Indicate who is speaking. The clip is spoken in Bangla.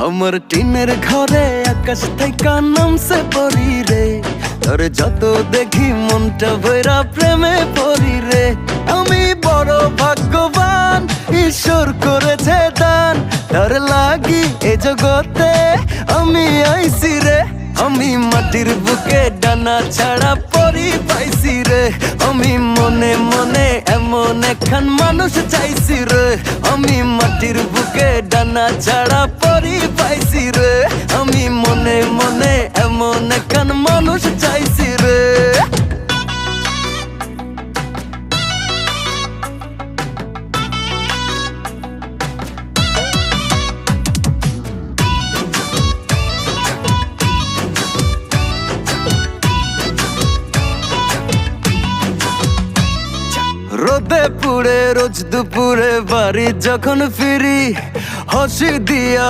Speaker 1: আমার টিনের ঘরে আকাশ থেকে নামছে পরি রে, তোর যত দেখি মনটা ভৈরা প্রেমে পরি রে। আমি বড় ভাগ্যবান, ঈশ্বর করেছে দান, তার লাগি এ জগতে আমি আইছি রে। আমি মাটির বুকে ডানা ছাড়া পরি পাইছি রে, আমি মনে মনে এমন একখান মানুষ চাইছি রে। আমি মাটির বুকে ডানা ছাড়া পরি পাইছি রে, আমি মনে মনে এমন একখান মানুষ চাইছি রে। রোদে পুড়ে রোজ দুপুরে বাড়ি যখন ফিরি, হাসি দিয়া